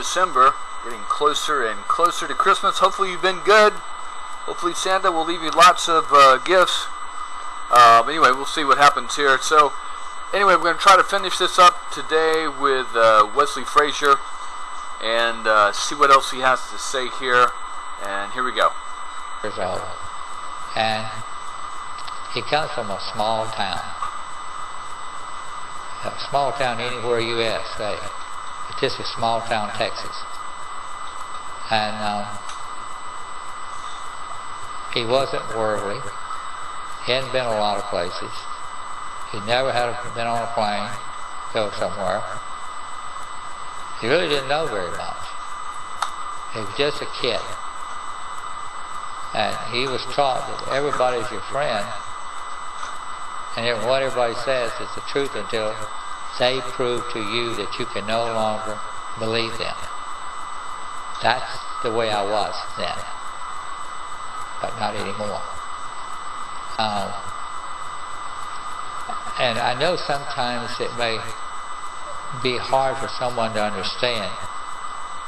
December, getting closer and closer to Christmas. Hopefully you've been good. Hopefully Santa will leave you lots of gifts. Anyway, we'll see what happens here. So, anyway, we're going to try to finish this up today with Wesley Frazier and see what else he has to say here. And here we go. Years old. And he comes from a small town. A small town anywhere USA. But this is small town Texas. And he wasn't worldly. He hadn't been a lot of places. He never had been on a plane, go somewhere. He really didn't know very much. He was just a kid. And he was taught that everybody's your friend, and what everybody says is the truth until they prove to you that you can no longer believe them. That's the way I was then, but not anymore. And I know sometimes it may be hard for someone to understand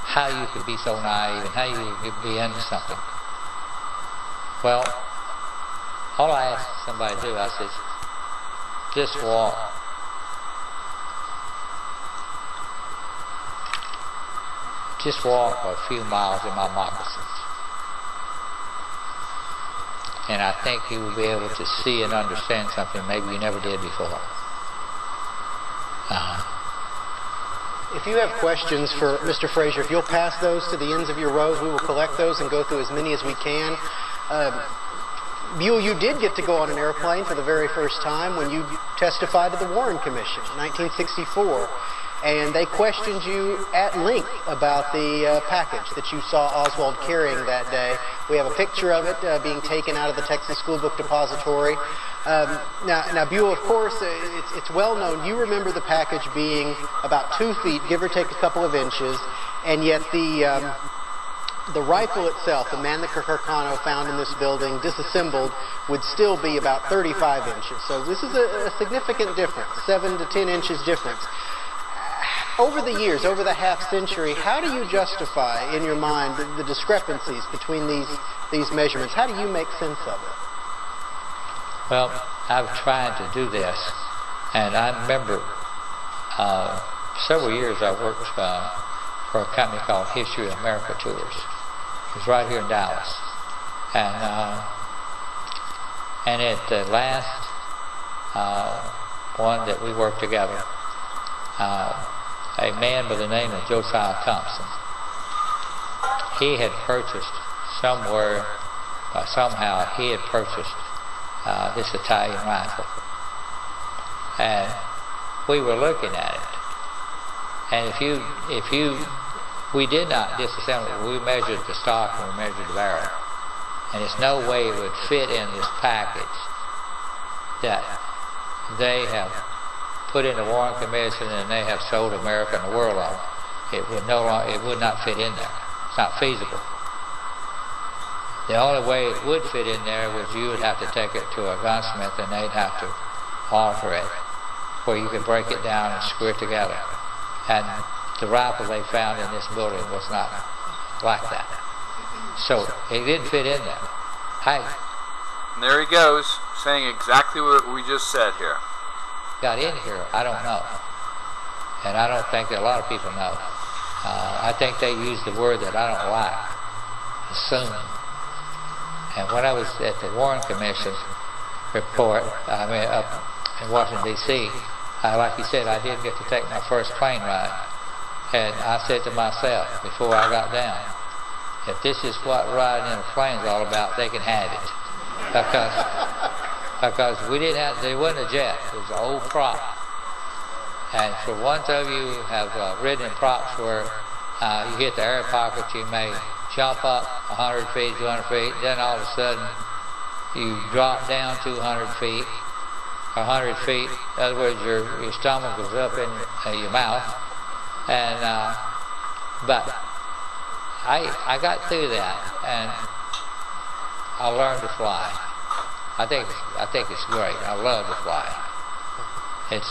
how you could be so naive and how you could be into something. Well, all I asked somebody to do, I said, just walk. Just walk a few miles in my moccasins. And I think you will be able to see and understand something maybe you never did before. If you have questions for Mr. Frazier, if you'll pass those to the ends of your rows, we will collect those and go through as many as we can. Buell, you did get to go on an airplane for the very first time when you testified to the Warren Commission in 1964. And they questioned you at length about the package that you saw Oswald carrying that day. We have a picture of it being taken out of the Texas School Book Depository. Now, Buell, of course, it's well known. You remember the package being about 2 feet, give or take a couple of inches, and yet the rifle itself, the Mannlicher Hurtado found in this building, disassembled, would still be about 35 inches. So this is a significant difference, 7 to 10 inches difference. Over the years, over the half century, how do you justify in your mind the discrepancies between these measurements? How do you make sense of it? Well, I've tried to do this, and I remember several years I worked for a company called History of America Tours. It was right here in Dallas. And at the last one that we worked together, a man by the name of Josiah Thompson, he had purchased somewhere, somehow he had purchased this Italian rifle. And we were looking at it. And we did not disassemble it. We measured the stock and we measured the barrel. And there's no way it would fit in this package that they have put in the Warren Commission and they have sold America and the world on. It would not fit in there. It's not feasible. The only way it would fit in there was you would have to take it to a gunsmith and they'd have to alter it where you could break it down and screw it together. And the rifle they found in this building was not like that. So it didn't fit in there. And there he goes, saying exactly what we just said here. Got in here, I don't know. And I don't think that a lot of people know. I think they use the word that I don't like, assume. And when I was at the Warren Commission report, up in Washington, D.C., like you said, I did get to take my first plane ride. And I said to myself, before I got down, if this is what riding in a plane is all about, they can have it. Because we didn't have, there wasn't a jet, it was an old prop. And for ones of you who have ridden in props where you hit the air pocket, you may jump up 100 feet, 200 feet, then all of a sudden you drop down 200 feet, 100 feet. In other words, your stomach goes up in your mouth. And but I got through that, and I learned to fly. I think it's great. I love to fly. It's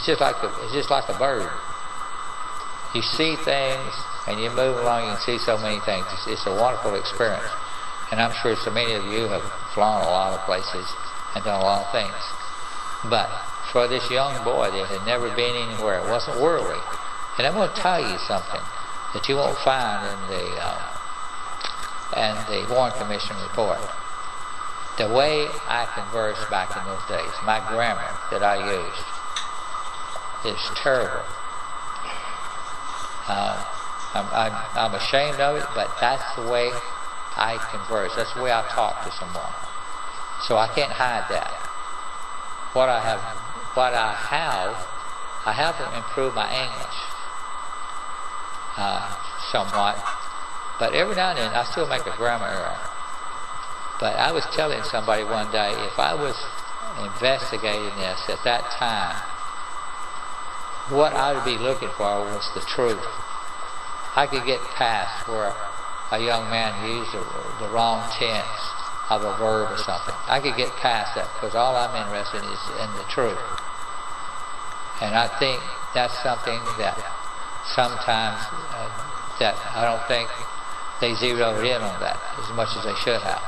just like a bird. You see things, and you move along, you can see so many things. It's a wonderful experience. And I'm sure so many of you have flown a lot of places and done a lot of things. But for this young boy that had never been anywhere, it wasn't worldly. And I'm going to tell you something that you won't find in the Warren Commission report. The way I conversed back in those days, my grammar that I used, is terrible. I'm ashamed of it, but that's the way I converse. That's the way I talk to someone. So I can't hide that. I have to improve my English somewhat, but every now and then I still make a grammar error. But I was telling somebody one day, if I was investigating this at that time, what I would be looking for was the truth. I could get past where a young man used the wrong tense of a verb or something. I could get past that because all I'm interested in is in the truth. And I think that's something that sometimes that I don't think they zeroed in on that as much as they should have.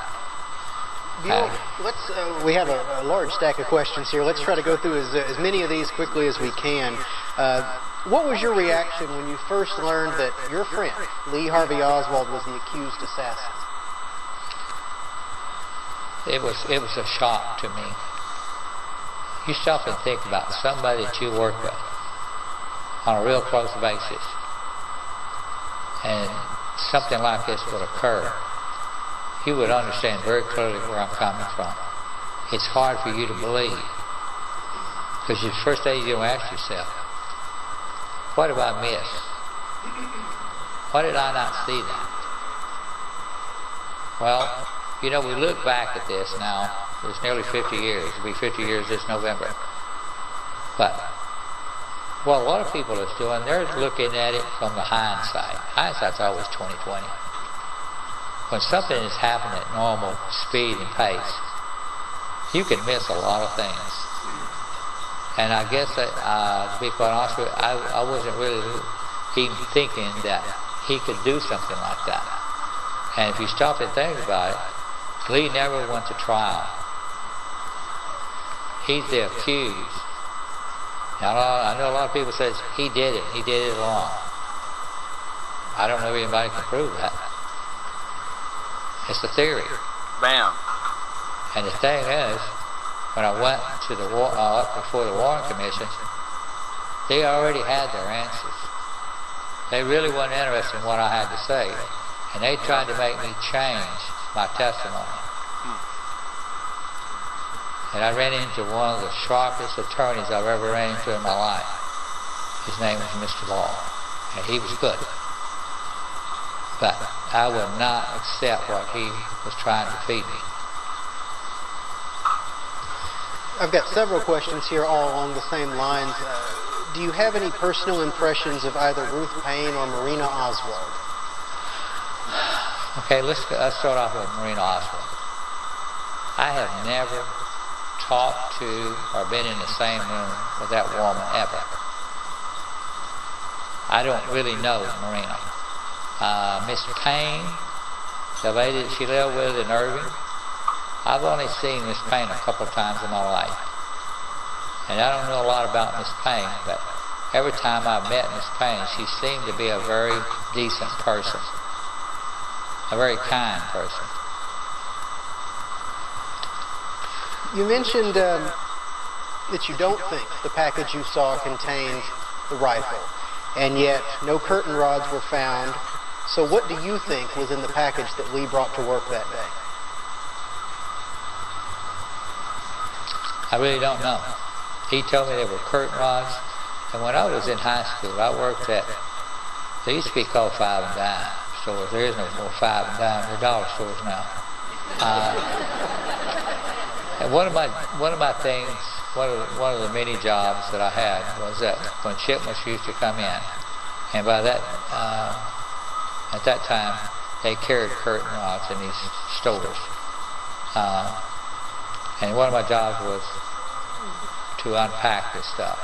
We have a large stack of questions here. Let's try to go through as many of these quickly as we can. What was your reaction when you first learned that your friend, Lee Harvey Oswald, was the accused assassin? It was a shock to me. You stop and think about somebody that you work with on a real close basis, and something like this would occur. You would understand very clearly where I'm coming from. It's hard for you to believe, because the first day you're going to ask yourself, what have I missed? Why did I not see that? Well, you know, we look back at this now. It's nearly 50 years. It'll be 50 years this November. But what a lot of people are doing, they're looking at it from the hindsight. Hindsight's always 20/20. When something is happening at normal speed and pace, you can miss a lot of things. And I guess that, to be quite honest with you, I wasn't really even thinking that he could do something like that. And if you stop and think about it, Lee never went to trial. He's the accused. Now, I know a lot of people say he did it alone. I don't know if anybody can prove that. It's a theory. Bam. And the thing is, when I went to up before the Warren Commission, they already had their answers. They really weren't interested in what I had to say, and they tried to make me change my testimony. And I ran into one of the sharpest attorneys I've ever ran into in my life. His name was Mr. Law, and he was good. But I would not accept what he was trying to feed me. I've got several questions here all along the same lines. Do you have any personal impressions of either Ruth Payne or Marina Oswald? Okay, let's start off with Marina Oswald. I have never talked to or been in the same room with that woman ever. I don't really know Marina. Miss Payne, the lady that she lived with in Irving, I've only seen Miss Payne a couple of times in my life. And I don't know a lot about Miss Payne, but every time I've met Miss Payne, she seemed to be a very decent person, a very kind person. You mentioned that you don't think the package you saw contained the rifle, and yet no curtain rods were found. So what do you think was in the package that Lee brought to work that day? I really don't know. He told me there were curtain rods, and when I was in high school, I worked at, they used to be called 5 and dime stores. There is no more 5 and dime, they're dollar stores now. And one of my things, one of the many jobs that I had was that when shipments used to come in, and by that, at that time, they carried curtain rods in these stores. And one of my jobs was to unpack this stuff.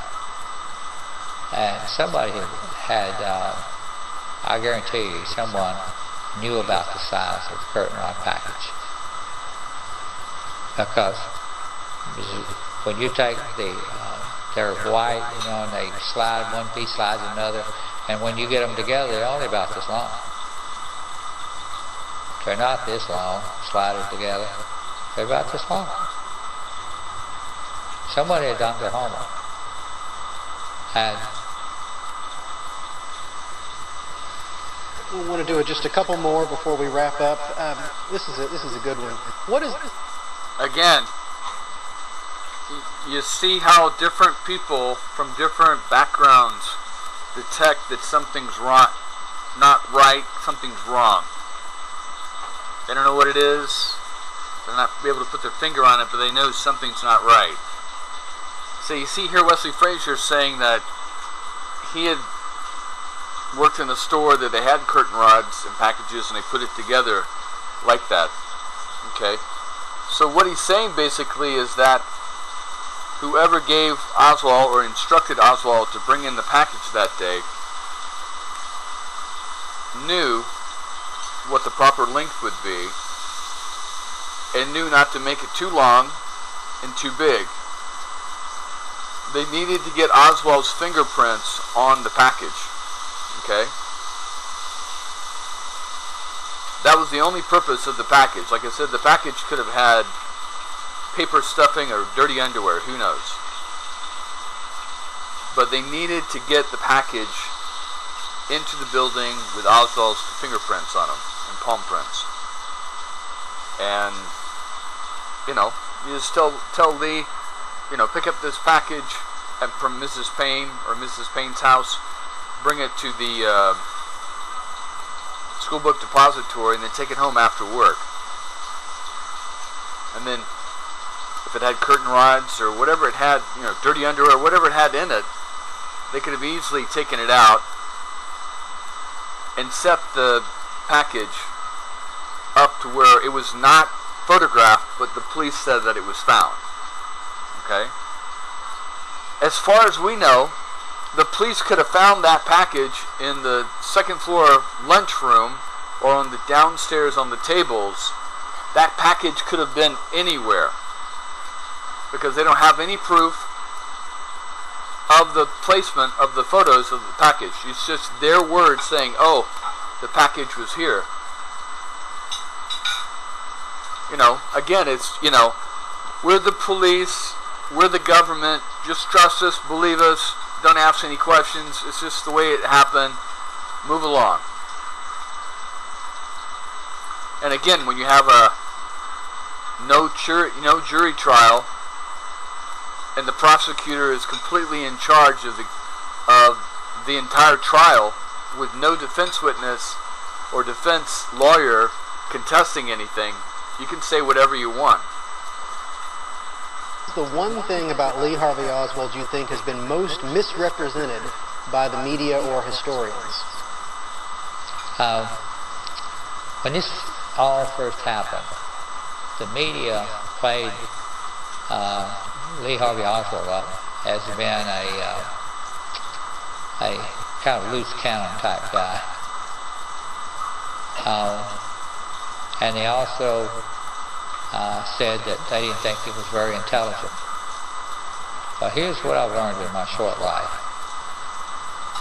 And somebody had I guarantee you, someone knew about the size of the curtain rod package. Because when you take they're white, and they slide, one piece slides another, and when you get them together, they're only about this long. They're not this long, slided together. They're about this long. Somebody had done their homework. And we want to do just a couple more before we wrap up. This is a good one. What is... Again, you see how different people from different backgrounds detect that something's wrong, not right, something's wrong. They don't know what it is. They're not able to put their finger on it, but they know something's not right. So you see here Wesley Frazier saying that he had worked in a store that they had curtain rods and packages, and they put it together like that. Okay? So what he's saying basically is that whoever gave Oswald or instructed Oswald to bring in the package that day knew what the proper length would be and knew not to make it too long and too big. They needed to get Oswald's fingerprints on the package. Okay? That was the only purpose of the package. Like I said, the package could have had paper stuffing or dirty underwear, who knows. But they needed to get the package into the building with Oswald's fingerprints on them and palm prints. And, you just tell Lee, pick up this package from Mrs. Payne or Mrs. Payne's house, bring it to the school book depository, and then take it home after work. And then if it had curtain rods or whatever it had, dirty underwear, whatever it had in it, they could have easily taken it out and set the package up to where it was not photographed, but the police said that it was found. Okay? As far as we know, the police could have found that package in the second floor lunchroom or on the downstairs on the tables. That package could have been anywhere because they don't have any proof of the placement of the photos of the package. It's just their words saying, oh, the package was here. Again, it's, we're the police, we're the government, just trust us, believe us, don't ask any questions, it's just the way it happened, move along. And again, when you have a no jury trial, and the prosecutor is completely in charge of the entire trial with no defense witness or defense lawyer contesting anything, you can say whatever you want. The one thing about Lee Harvey Oswald you think has been most misrepresented by the media or historians? When this all first happened, the media played Lee Harvey Oswald up as being a kind of loose cannon type guy. And they also said that they didn't think he was very intelligent. But here's what I've learned in my short life.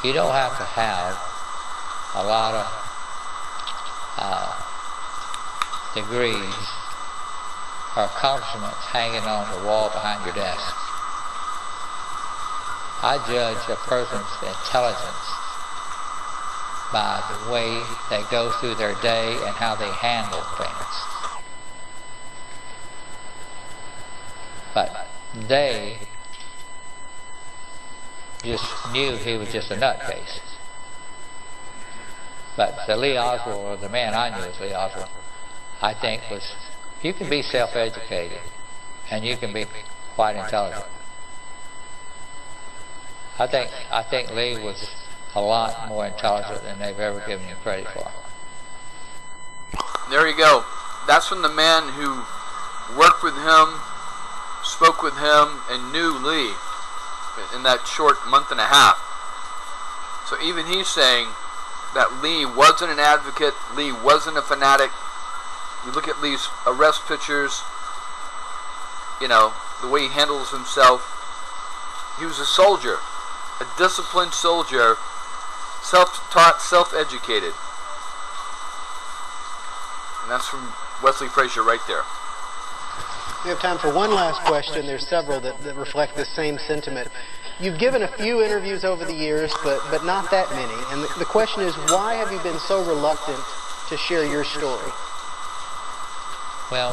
You don't have to have a lot of degrees or accomplishments hanging on the wall behind your desk. I judge a person's intelligence by the way they go through their day and how they handle things. But they just knew he was just a nutcase. But the Lee Oswald, or the man I knew as Lee Oswald, I think was, you can be self-educated and you can be quite intelligent. I think Lee was a lot more intelligent than they've ever given him credit for. There you go. That's from the man who worked with him, spoke with him, and knew Lee in that short month and a half. So even he's saying that Lee wasn't an advocate, Lee wasn't a fanatic. You look at Lee's arrest pictures, the way he handles himself. He was a soldier, a disciplined soldier, self-taught, self-educated. And that's from Wesley Frazier right there. We have time for one last question. There's several that reflect this same sentiment. You've given a few interviews over the years, but not that many. And the question is, why have you been so reluctant to share your story? Well,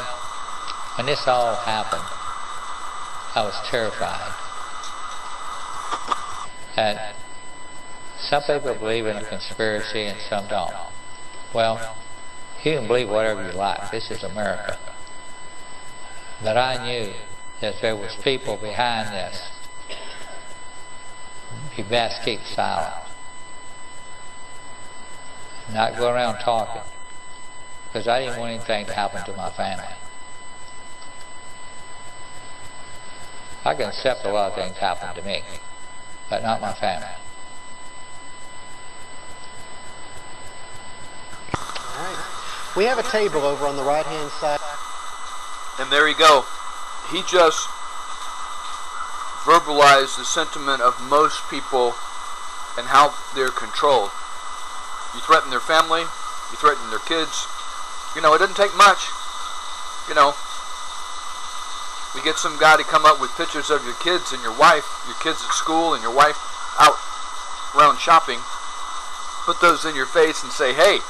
when this all happened, I was terrified. And some people believe in a conspiracy and some don't. Well, you can believe whatever you like. This is America. But I knew that there was people behind this. You best keep silent. Not go around talking. Because I didn't want anything to happen to my family. I can accept a lot of things happen to me, but not my family. All right. We have a table over on the right-hand side. And there you go. He just verbalized the sentiment of most people and how they're controlled. You threaten their family, you threaten their kids. It doesn't take much. We get some guy to come up with pictures of your kids and your wife, your kids at school and your wife out around shopping. Put those in your face and say, hey,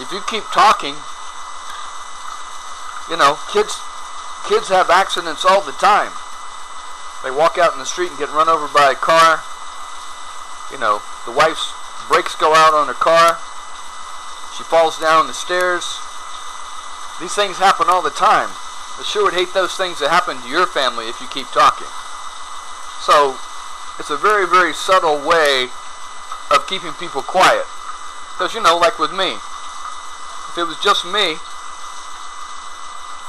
if you keep talking, kids have accidents all the time. They walk out in the street and get run over by a car. The wife's brakes go out on her car. She falls down the stairs. These things happen all the time. I sure would hate those things that happen to your family if you keep talking. So, it's a very, very subtle way of keeping people quiet. Because, like with me, if it was just me,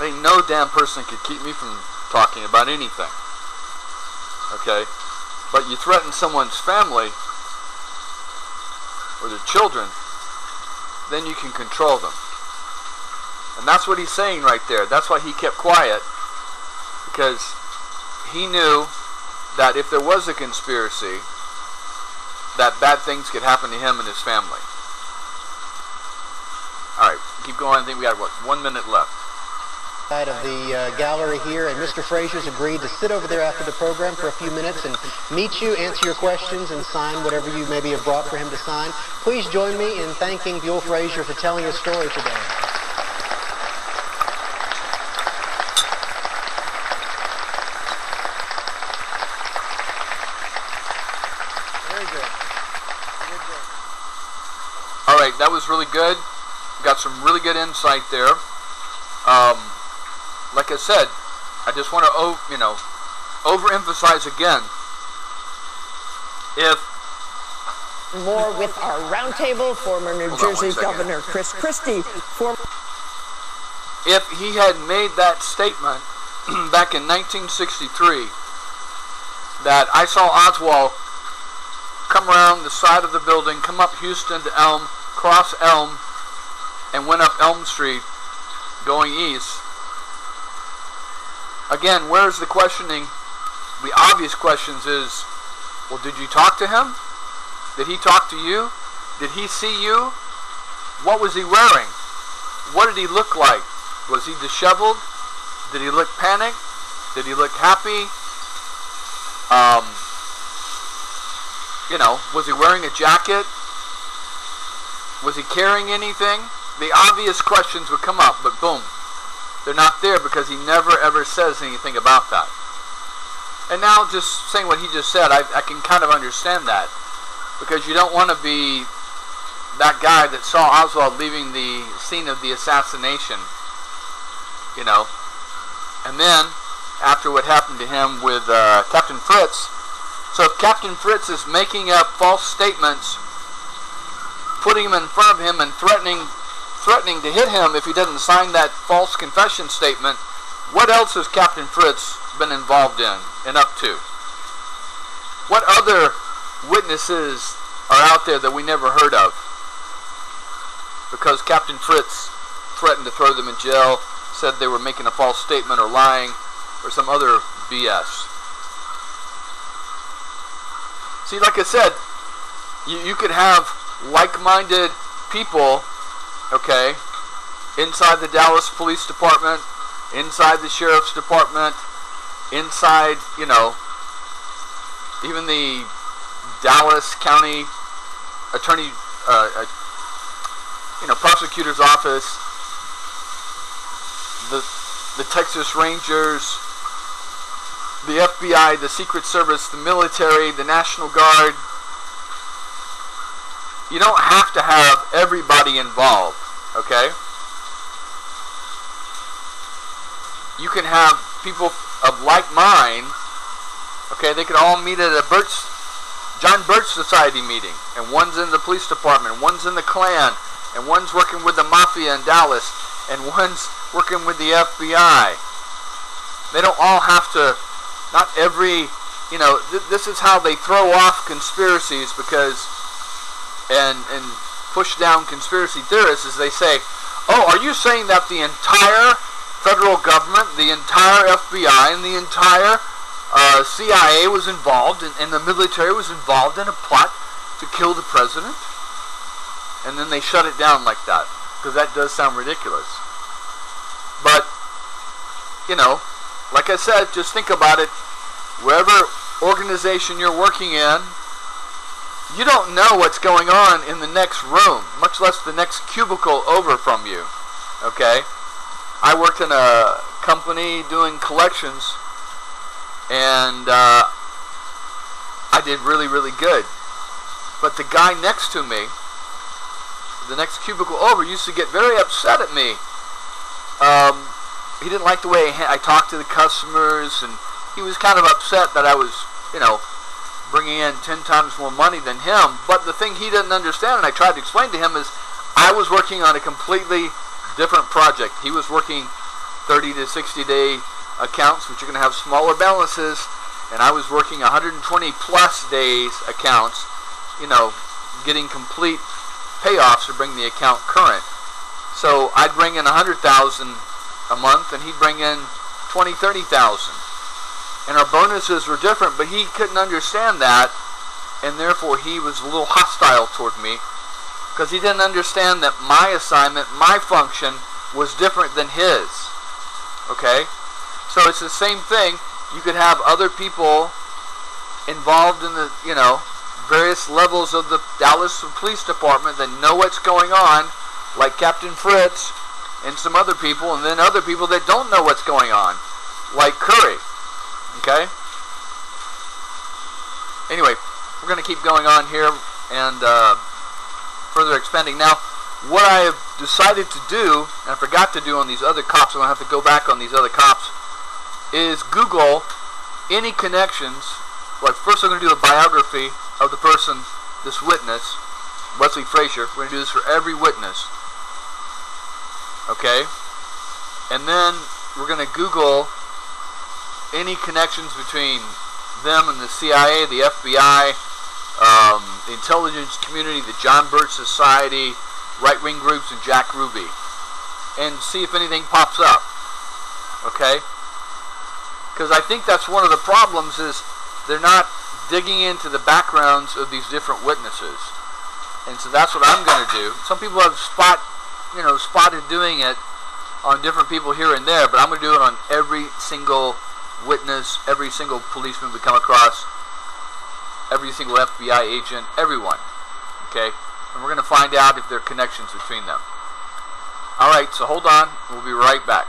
ain't no damn person could keep me from talking about anything. Okay? But you threaten someone's family or their children, then you can control them. And that's what he's saying right there. That's why he kept quiet, because he knew that if there was a conspiracy, that bad things could happen to him and his family. All right, keep going. I think we got, 1 minute left. Side of the gallery here, and Mr. Frazier's agreed to sit over there after the program for a few minutes and meet you, answer your questions, and sign whatever you maybe have brought for him to sign. Please join me in thanking Buell Frazier for telling his story today. Very good. All right, that was really good. Got some really good insight there. Like I said, I just want to, overemphasize again. If more with our roundtable, former New Jersey Governor Chris Christie. If he had made that statement back in 1963, that I saw Oswald come around the side of the building, come up Houston to Elm, cross Elm, and went up Elm Street going east. Again, where's the questioning? The obvious questions is, well, did you talk to him? Did he talk to you? Did he see you? What was he wearing? What did he look like? Was he disheveled? Did he look panicked? Did he look happy? Was he wearing a jacket? Was he carrying anything? The obvious questions would come up, but boom. They're not there because he never ever says anything about that. And now just saying what he just said, I can kind of understand that. Because you don't want to be that guy that saw Oswald leaving the scene of the assassination. And then, after what happened to him with Captain Fritz, so if Captain Fritz is making up false statements, putting him in front of him and threatening to hit him if he doesn't sign that false confession statement, what else has Captain Fritz been involved in and up to? What other witnesses are out there that we never heard of because Captain Fritz threatened to throw them in jail, said they were making a false statement or lying or some other BS. See, like I said, you could have like-minded people, okay, inside the Dallas Police Department, inside the Sheriff's Department, inside, you know, even the Dallas County Attorney, Prosecutor's Office, the Texas Rangers, the FBI, the Secret Service, the military, the National Guard. You don't have to have everybody involved, okay? You can have people of like mind, okay? They could all meet at a John Birch Society meeting, and one's in the police department, one's in the Klan, and one's working with the Mafia in Dallas, and one's working with the FBI. They don't all have to, not every, this is how they throw off conspiracies because, and push down conspiracy theorists, is they say, oh, are you saying that the entire federal government, the entire FBI, and the entire CIA was involved, and the military was involved in a plot to kill the president? And then they shut it down like that, because that does sound ridiculous. But, like I said, just think about it. Wherever organization you're working in, you don't know what's going on in the next room, much less the next cubicle over from you, okay? I worked in a company doing collections, and I did really, really good. But the guy next to me, the next cubicle over, used to get very upset at me. He didn't like the way I talked to the customers, and he was kind of upset that I was, bringing in 10 times more money than him. But the thing he didn't understand, and I tried to explain to him, is I was working on a completely different project. He was working 30 to 60 day accounts, which are going to have smaller balances, and I was working 120 plus days accounts, getting complete payoffs to bring the account current. So I'd bring in 100,000 a month, and he'd bring in 20, 30,000. And our bonuses were different, but he couldn't understand that, and therefore he was a little hostile toward me, because he didn't understand that my assignment, my function, was different than his. Okay? So it's the same thing. You could have other people involved in the, various levels of the Dallas Police Department that know what's going on, like Captain Fritz and some other people, and then other people that don't know what's going on, like Curry. Okay? Anyway, we're going to keep going on here and further expanding. Now, what I have decided to do, and I forgot to do on these other cops, I'm going to have to go back on these other cops, is Google any connections. Like, first I'm going to do a biography of the person, this witness, Wesley Frazier. We're going to do this for every witness. Okay? And then we're going to Google any connections between them and the CIA, the FBI, the intelligence community, the John Birch Society, right-wing groups, and Jack Ruby, and see if anything pops up. Okay? Because I think that's one of the problems, is they're not digging into the backgrounds of these different witnesses. And so that's what I'm going to do. Some people have spotted doing it on different people here and there, but I'm going to do it on every single witness, every single policeman we come across, every single FBI agent, everyone. Okay? And we're going to find out if there are connections between them. Alright, so hold on. We'll be right back.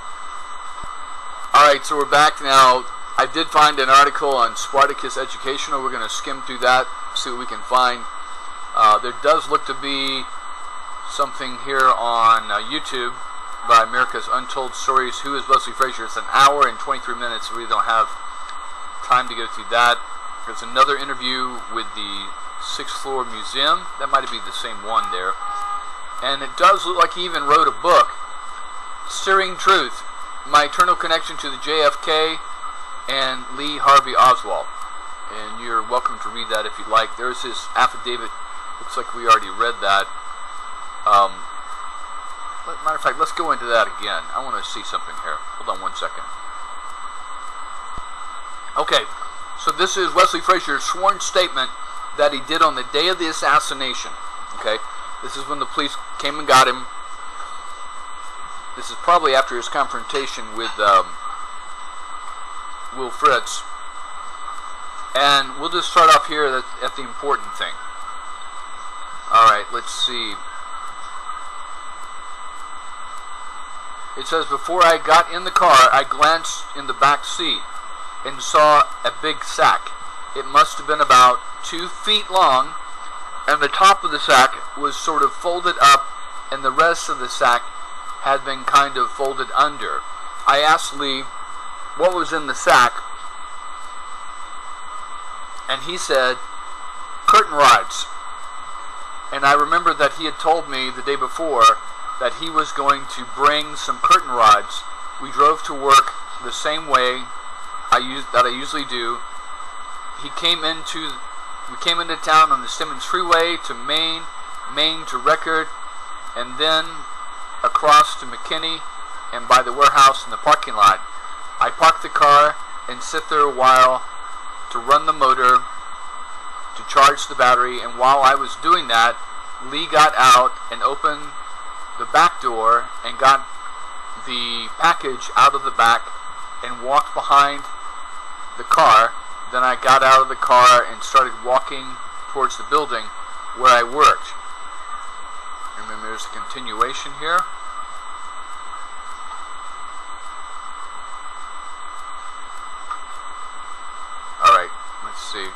Alright, so we're back now. I did find an article on Spartacus Educational. We're going to skim through that, see what we can find. There does look to be something here on YouTube by America's Untold Stories. Who is Wesley Frazier? It's an hour and 23 minutes, so we don't have time to go through that. There's another interview with the 6th Floor Museum. That might be the same one there. And it does look like he even wrote a book, Searing Truth, My Eternal Connection to the JFK and Lee Harvey Oswald. And you're welcome to read that if you'd like. There's his affidavit Looks like we already read that. Matter of fact, let's go into that again. I want to see something here. Hold on one second. Okay, so this is Wesley Frazier's sworn statement that he did on the day of the assassination. Okay, this is when the police came and got him. This is probably after his confrontation with Will Fritz. And we'll just start off here at the important thing. Alright, let's see. It says, before I got in the car, I glanced in the back seat and saw a big sack. It must have been about 2 feet long, and the top of the sack was sort of folded up, and the rest of the sack had been kind of folded under. I asked Lee what was in the sack, and he said, curtain rods. And I remember that he had told me the day before that he was going to bring some curtain rods. We drove to work the same way that I usually do. We came into town on the Simmons Freeway to Maine to Record, and then across to McKinney and by the warehouse in the parking lot. I parked the car and sit there a while to run the motor, to charge the battery, and while I was doing that, Lee got out and opened the back door and got the package out of the back and walked behind the car. Then I got out of the car and started walking towards the building where I worked. And then there's a continuation here. Alright, let's see.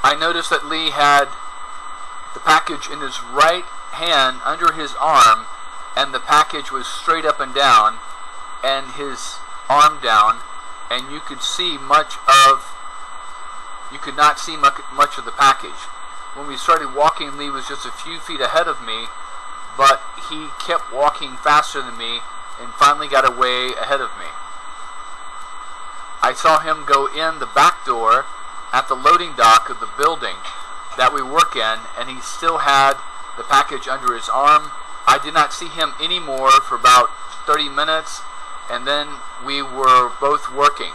I noticed that Lee had the package in his right hand under his arm, and the package was straight up and down, and his arm down, and you could not see much of the package. When we started walking, Lee was just a few feet ahead of me, but he kept walking faster than me and finally got away ahead of me. I saw him go in the back door at the loading dock of the building that we work in, and he still had the package under his arm. I did not see him anymore for about 30 minutes, and then we were both working.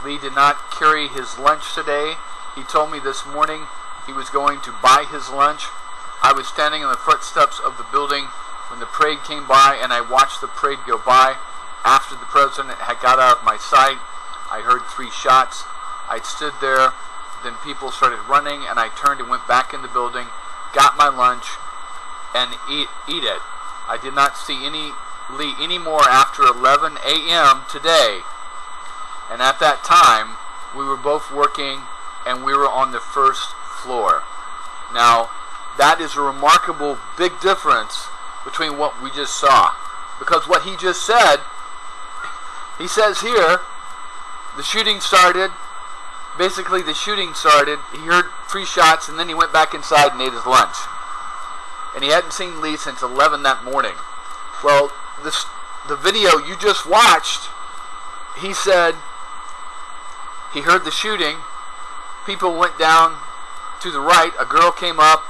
Lee did not carry his lunch today. He told me this morning he was going to buy his lunch. I was standing on the front steps of the building when the parade came by, and I watched the parade go by. After the president had got out of my sight, I heard 3 shots. I stood there, then people started running, and I turned and went back in the building, got my lunch, and eat it. I did not see Lee anymore after 11 a.m. today. And at that time, we were both working, and we were on the first floor. Now, that is a remarkable big difference between what we just saw. Because what he just said, he says here, the shooting started. Basically, the shooting started. He heard 3 shots, and then he went back inside and ate his lunch. And he hadn't seen Lee since 11 that morning. Well, the video you just watched, he said he heard the shooting. People went down to the right. A girl came up,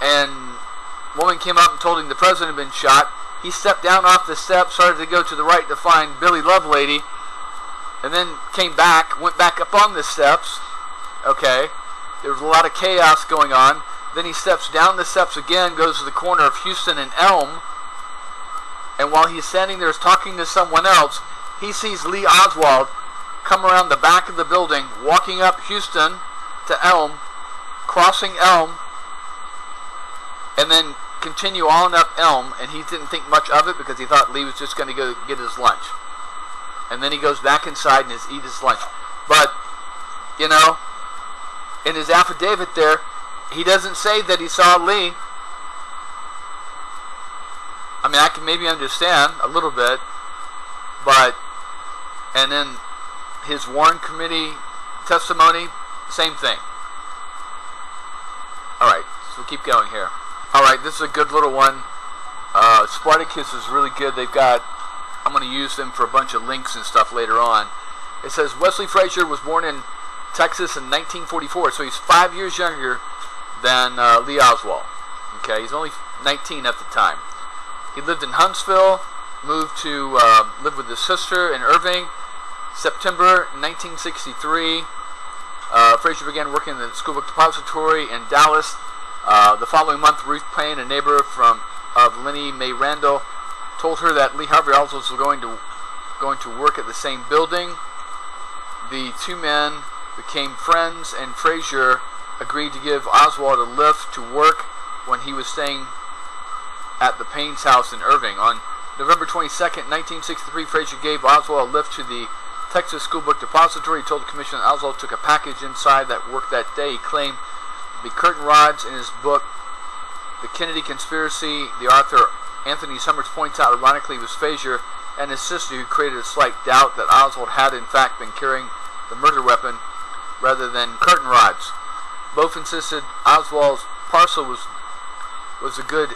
and a woman came up and told him the president had been shot. He stepped down off the steps, started to go to the right to find Billy Lovelady, and then came back, went back up on the steps. Okay, there was a lot of chaos going on. Then he steps down the steps again, goes to the corner of Houston and Elm, and while he's standing there talking to someone else, he sees Lee Oswald come around the back of the building, walking up Houston to Elm, crossing Elm, and then continue on up Elm, and he didn't think much of it because he thought Lee was just going to go get his lunch. And then he goes back inside and eat his lunch. But, you know, in his affidavit there, he doesn't say that he saw Lee. I mean, I can maybe understand a little bit, but, and then his Warren Committee testimony, same thing. Alright, so we'll keep going here. Alright, this is a good little one. Spartacus is really good. They've got, I'm going to use them for a bunch of links and stuff later on. It says Wesley Frazier was born in Texas in 1944, so he's 5 years younger than Lee Oswald. Okay, he's only 19 at the time. He lived in Huntsville, moved to live with his sister in Irving. September 1963, Frazier began working in the school book depository in Dallas. The following month, Ruth Payne, a neighbor of Lenny Mae Randall, told her that Lee Harvey Oswald was going to work at the same building. The two men became friends, and Frazier agreed to give Oswald a lift to work when he was staying at the Payne's house in Irving. On November 22nd, 1963, Frazier gave Oswald a lift to the Texas School Book Depository. He told the commission that Oswald took a package inside that worked that day. He claimed to be curtain rods. In his book, The Kennedy Conspiracy, the author Anthony Summers points out, ironically, it was Frazier and his sister who created a slight doubt that Oswald had in fact been carrying the murder weapon rather than curtain rods. Both insisted Oswald's parcel was a good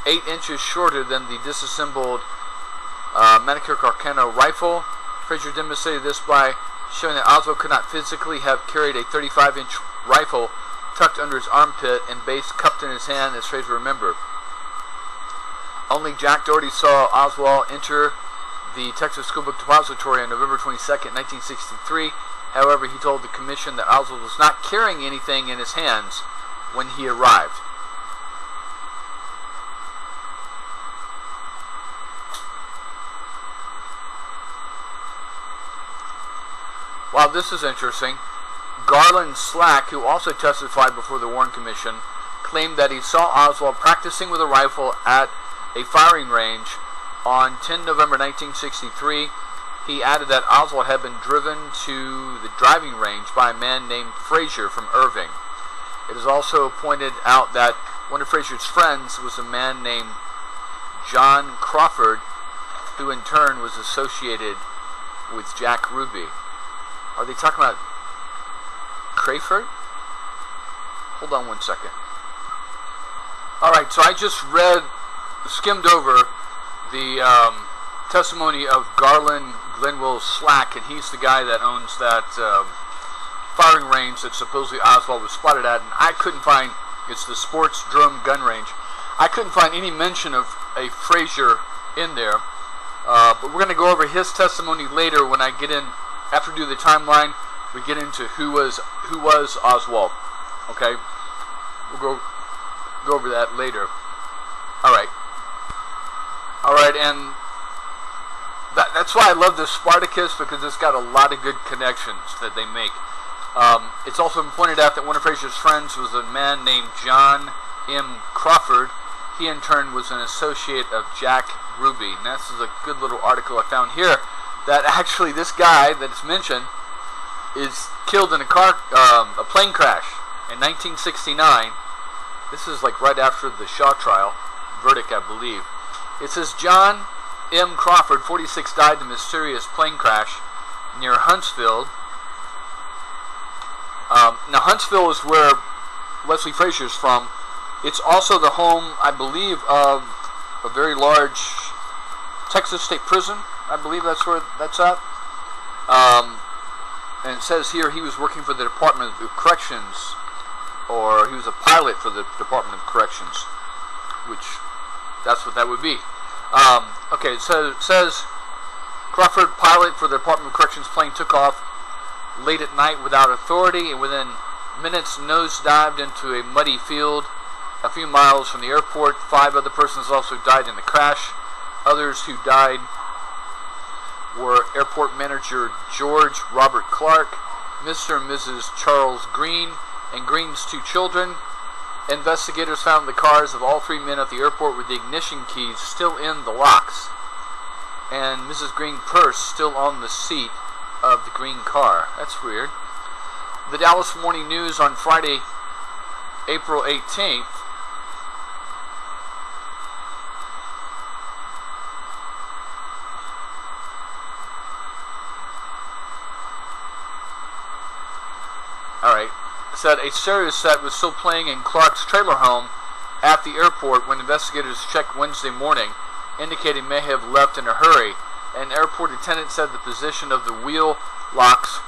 8 inches shorter than the disassembled Manicure Carcano rifle. Frazier demonstrated this by showing that Oswald could not physically have carried a 35-inch rifle tucked under his armpit and base cupped in his hand, as Frazier remembered. Only Jack Doherty saw Oswald enter the Texas School Book Depository on November 22nd, 1963. However, he told the commission that Oswald was not carrying anything in his hands when he arrived. While this is interesting, Garland Slack, who also testified before the Warren Commission, claimed that he saw Oswald practicing with a rifle at a firing range on 10 November 1963. He added that Oswald had been driven to the driving range by a man named Frazier from Irving. It is also pointed out that one of Frazier's friends was a man named John Crawford, who in turn was associated with Jack Ruby. Are they talking about Crayford? Hold on one second. Alright, so I just skimmed over the testimony of Garland Glenville Slack, and he's the guy that owns that firing range that supposedly Oswald was spotted at, and I couldn't find, it's the Sports Drum Gun Range, I couldn't find any mention of a Frazier in there, but we're going to go over his testimony later when I get in. After we do the timeline, we get into who was Oswald. Okay, we'll go over that later. All right, and that's why I love this Spartacus, because it's got a lot of good connections that they make. It's also been pointed out that one of Frazier's friends was a man named John M. Crawford. He in turn was an associate of Jack Ruby. And this is a good little article I found here, that actually this guy that's mentioned is killed in a plane crash in 1969. This is like right after the Shaw trial verdict, I believe. It says John M. Crawford, 46, died in a mysterious plane crash near Huntsville. Now Huntsville is where Leslie Frazier's from. It's also the home, I believe, of a very large Texas State Prison. I believe that's where that's at. And it says here he was working for the Department of Corrections, or he was a pilot for the Department of Corrections, which that's what that would be. Okay, so it says Crawford, pilot for the Department of Corrections plane, took off late at night without authority, and within minutes nosedived into a muddy field a few miles from the airport. 5 other persons also died in the crash. Others who died were airport manager George Robert Clark, Mr. and Mrs. Charles Green, and Green's 2 children. Investigators found the cars of all 3 men at the airport with the ignition keys still in the locks, and Mrs. Green's purse still on the seat of the green car. That's weird. The Dallas Morning News on Friday, April 18th, said a stereo set was still playing in Clark's trailer home at the airport when investigators checked Wednesday morning, indicating may have left in a hurry. An airport attendant said the position of the wheel locks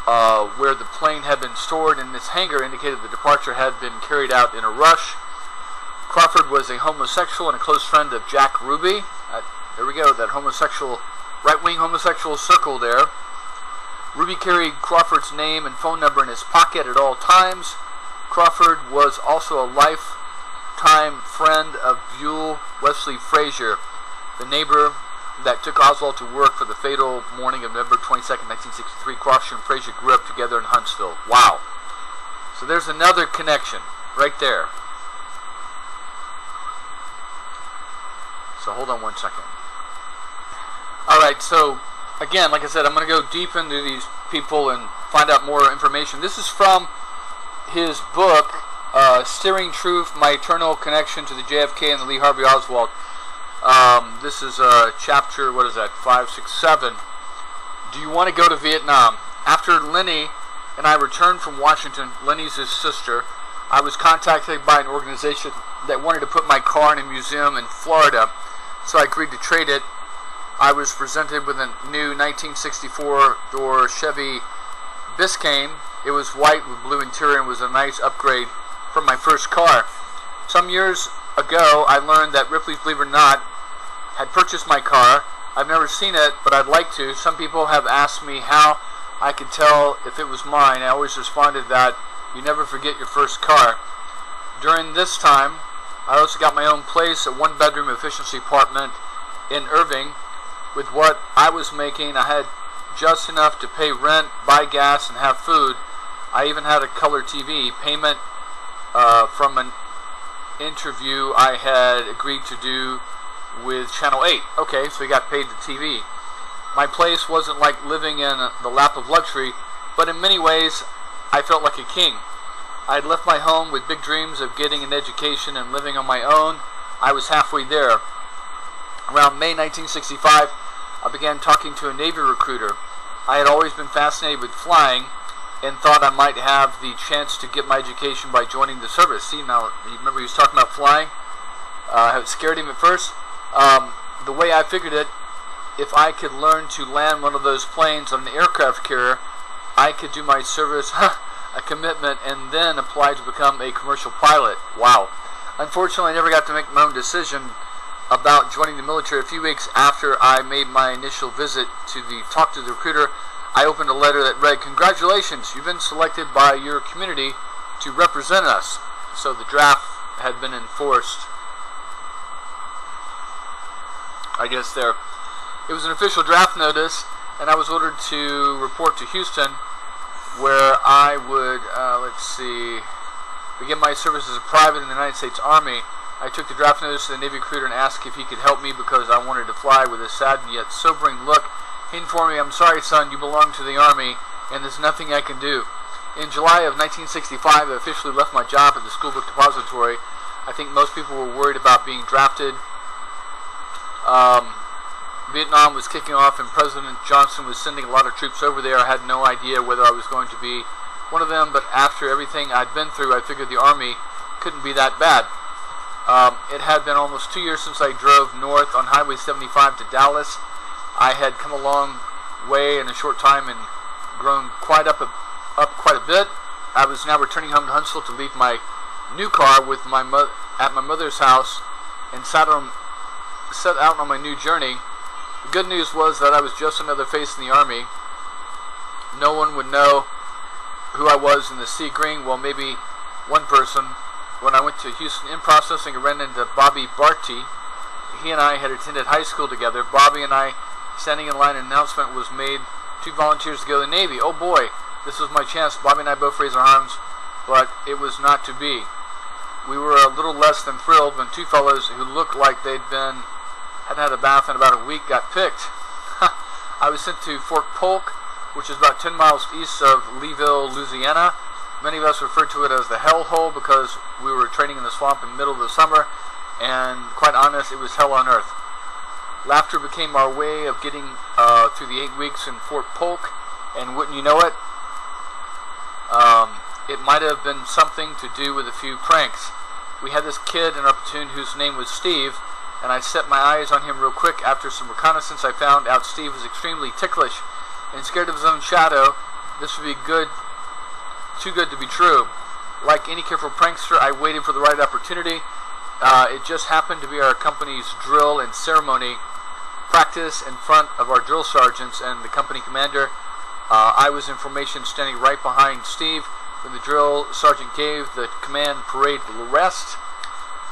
where the plane had been stored in its hangar indicated the departure had been carried out in a rush. Crawford was a homosexual and a close friend of Jack Ruby. There we go, that homosexual, right-wing homosexual circle there. Ruby carried Crawford's name and phone number in his pocket at all times. Crawford was also a lifetime friend of Buell Wesley Frazier, the neighbor that took Oswald to work for the fatal morning of November 22nd, 1963. Crawford and Frazier grew up together in Huntsville. Wow. So there's another connection right there. So hold on one second. Alright, so again, like I said, I'm going to go deep into these people and find out more information. This is from his book, Steering Truth, My Eternal Connection to the JFK and the Lee Harvey Oswald. This is chapter, what is that, 5, 6, 7. Do you want to go to Vietnam? After Lenny and I returned from Washington, Lenny's his sister, I was contacted by an organization that wanted to put my car in a museum in Florida, so I agreed to trade it. I was presented with a new 1964-door Chevy Biscayne. It was white with blue interior and was a nice upgrade from my first car. Some years ago, I learned that Ripley's Believe It or Not had purchased my car. I've never seen it, but I'd like to. Some people have asked me how I could tell if it was mine. I always responded that you never forget your first car. During this time, I also got my own place, a one-bedroom efficiency apartment in Irving. With what I was making, I had just enough to pay rent, buy gas, and have food. I even had a color TV payment from an interview I had agreed to do with Channel 8. Okay, so he got paid the TV. My place wasn't like living in the lap of luxury, but in many ways, I felt like a king. I had left my home with big dreams of getting an education and living on my own. I was halfway there. Around May 1965, I began talking to a Navy recruiter. I had always been fascinated with flying and thought I might have the chance to get my education by joining the service. See, now, you remember he was talking about flying? It scared him at first. The way I figured it, if I could learn to land one of those planes on an aircraft carrier, I could do my service a commitment and then apply to become a commercial pilot. Wow. Unfortunately, I never got to make my own decision about joining the military. A few weeks after I made my initial visit to talk to the recruiter, I opened a letter that read, "Congratulations, you've been selected by your community to represent us." So the draft had been enforced, I guess there. It was an official draft notice, and I was ordered to report to Houston, where I would, begin my service as a private in the United States Army. I took the draft notice to the Navy recruiter and asked if he could help me because I wanted to fly. With a sad and yet sobering look, he informed me, "I'm sorry, son, you belong to the Army, and there's nothing I can do." In July of 1965, I officially left my job at the school book depository. I think most people were worried about being drafted. Vietnam was kicking off, and President Johnson was sending a lot of troops over there. I had no idea whether I was going to be one of them, but after everything I'd been through, I figured the Army couldn't be that bad. It had been almost 2 years since I drove north on Highway 75 to Dallas. I had come a long way in a short time and grown up quite a bit. I was now returning home to Huntsville to leave my new car with at my mother's house and set out on my new journey. The good news was that I was just another face in the Army. No one would know who I was in the sea green. Well, maybe one person. When I went to Houston in processing, I ran into Bobby Barty. He and I had attended high school together. Bobby and I, standing in line, an announcement was made, 2 volunteers to go to the Navy. Oh boy, this was my chance. Bobby and I both raised our arms, but it was not to be. We were a little less than thrilled when 2 fellows who looked like hadn't had a bath in about a week got picked. I was sent to Fort Polk, which is about 10 miles east of Leeville, Louisiana. Many of us referred to it as the hell hole because we were training in the swamp in the middle of the summer, and quite honest, it was hell on earth. Laughter became our way of getting through the 8 weeks in Fort Polk, and wouldn't you know it, it might have been something to do with a few pranks. We had this kid in our platoon whose name was Steve, and I set my eyes on him real quick. After some reconnaissance, I found out Steve was extremely ticklish and scared of his own shadow. This would be good, too good to be true. Like any careful prankster, I waited for the right opportunity. It just happened to be our company's drill and ceremony practice in front of our drill sergeants and the company commander. I was in formation standing right behind Steve when the drill sergeant gave the command parade to rest.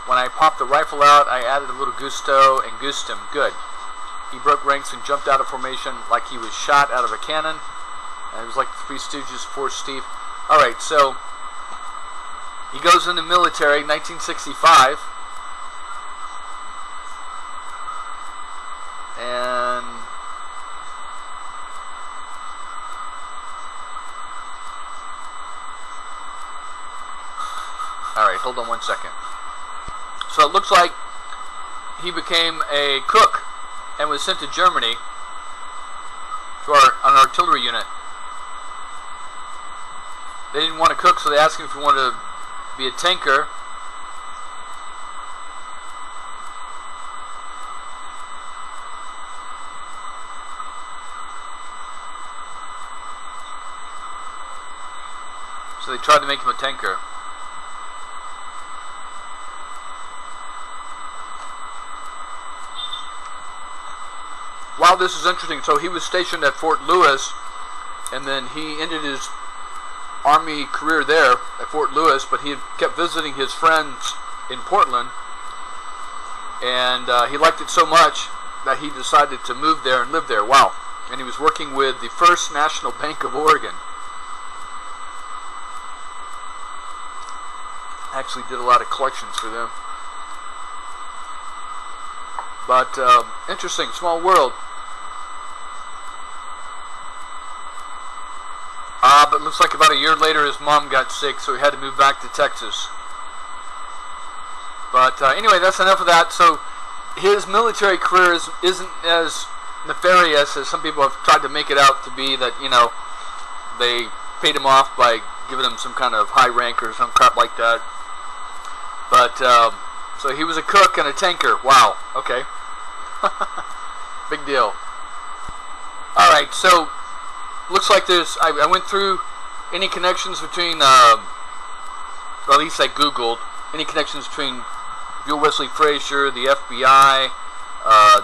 When I popped the rifle out, I added a little gusto and goosed him. Good. He broke ranks and jumped out of formation like he was shot out of a cannon. And it was like the Three Stooges for Steve. Alright, so he goes in the military, 1965. And alright, hold on one second. So it looks like he became a cook and was sent to Germany to an artillery unit. They didn't want to cook, so they asked him if he wanted to be a tanker. So they tried to make him a tanker. Wow, this is interesting. So he was stationed at Fort Lewis, and then he ended his Army career there at Fort Lewis, but he kept visiting his friends in Portland, and he liked it so much that he decided to move there and live there. Wow. And he was working with the First National Bank of Oregon. Actually did a lot of collections for them. But interesting, small world. But it looks like about a year later his mom got sick, so he had to move back to Texas. But anyway, that's enough of that. So his military career isn't as nefarious as some people have tried to make it out to be, that, you know, they paid him off by giving him some kind of high rank or some crap like that. But, so he was a cook and a tanker. Wow, okay. Big deal. Alright, so looks like there's, I went through any connections between, or at least I Googled, any connections between Bill Wesley Frazier, the FBI,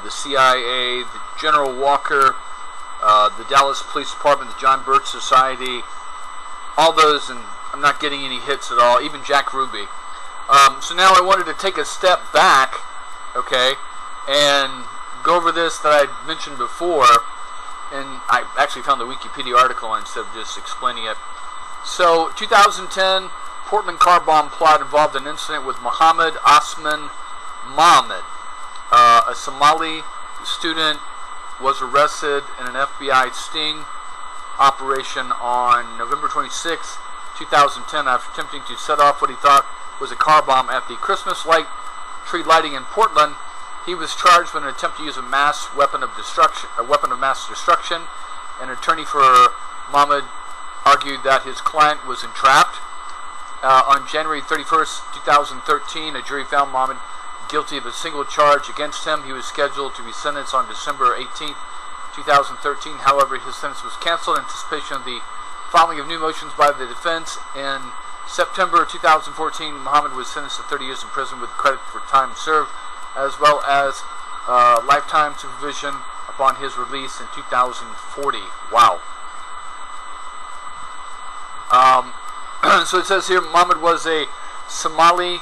the CIA, the General Walker, the Dallas Police Department, the John Birch Society, all those, and I'm not getting any hits at all, even Jack Ruby. So now I wanted to take a step back, okay, and go over this that I mentioned before, and I actually found the Wikipedia article instead of just explaining it. So, 2010, Portland car bomb plot involved an incident with Mohammed Osman Mohammed. A Somali student was arrested in an FBI sting operation on November 26, 2010 after attempting to set off what he thought was a car bomb at the Christmas light tree lighting in Portland. He was charged with an attempt to use a weapon of mass destruction. An attorney for Mohammed argued that his client was entrapped. On January 31st, 2013, a jury found Mohammed guilty of a single charge against him. He was scheduled to be sentenced on December 18th, 2013. However, his sentence was canceled in anticipation of the filing of new motions by the defense. In September 2014, Mohammed was sentenced to 30 years in prison with credit for time served, as well as lifetime supervision upon his release in 2040. Wow. So it says here, Mohammed was a Somali,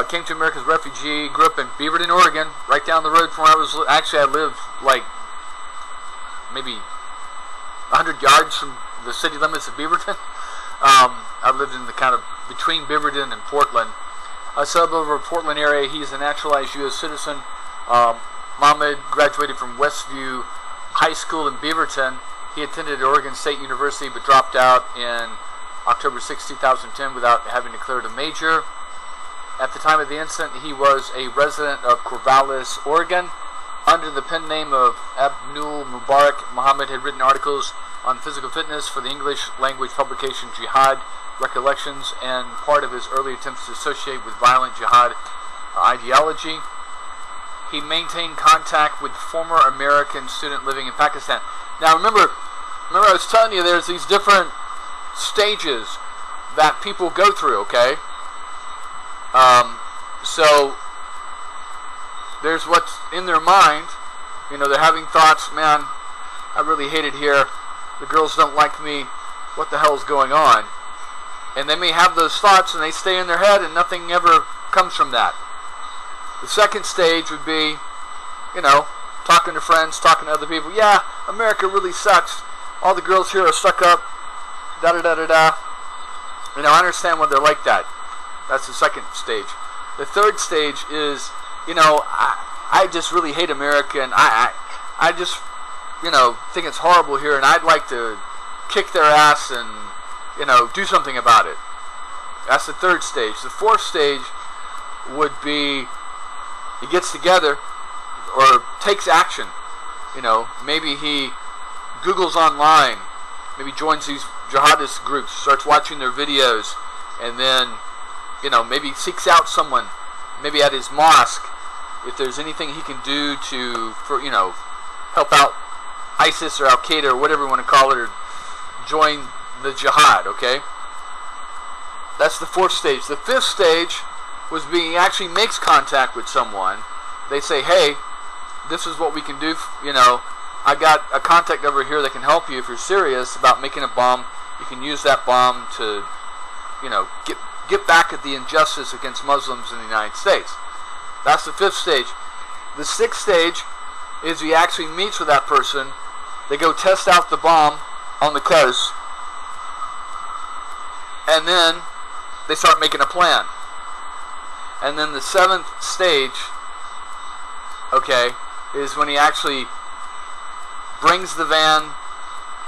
came to America as a refugee, grew up in Beaverton, Oregon, right down the road from where I was. Actually, I lived like maybe 100 yards from the city limits of Beaverton. I lived in the kind of between Beaverton and Portland, a suburb of Portland area. He's a naturalized U.S. citizen. Mohammed graduated from Westview High School in Beaverton. He attended Oregon State University but dropped out in October 6, 2010 without having declared a major. At the time of the incident, he was a resident of Corvallis, Oregon. Under the pen name of Abdul Mubarak, Mohammed had written articles on physical fitness for the English language publication Jihad Recollections, and part of his early attempts to associate with violent jihad ideology. He maintained contact with former American student living in Pakistan. Now remember, remember I was telling you there's these different stages that people go through, okay? So there's what's in their mind. You know, they're having thoughts, man, I really hate it here. The girls don't like me. What the hell's going on? And they may have those thoughts and they stay in their head and nothing ever comes from that. The second stage would be, you know, talking to friends, talking to other people. Yeah, America really sucks. All the girls here are stuck up. Da-da-da-da-da. You know, I understand why they're like that. That's the second stage. The third stage is, you know, I just really hate America, and I just, you know, think it's horrible here, and I'd like to kick their ass and, you know, do something about it. That's the third stage. The fourth stage would be he gets together or takes action. You know, maybe he Googles online, maybe joins these jihadist groups, starts watching their videos, and then, you know, maybe seeks out someone, maybe at his mosque, if there's anything he can do to, for, you know, help out ISIS or Al-Qaeda or whatever you want to call it, or join the jihad, okay? That's the fourth stage. The fifth stage was being, he actually makes contact with someone. They say, hey, this is what we can do, you know, I got a contact over here that can help you if you're serious about making a bomb. You can use that bomb to, you know, get back at the injustice against Muslims in the United States. That's the fifth stage. The sixth stage is he actually meets with that person. They go test out the bomb on the coast, and then they start making a plan. And then the seventh stage, okay, is when he actually brings the van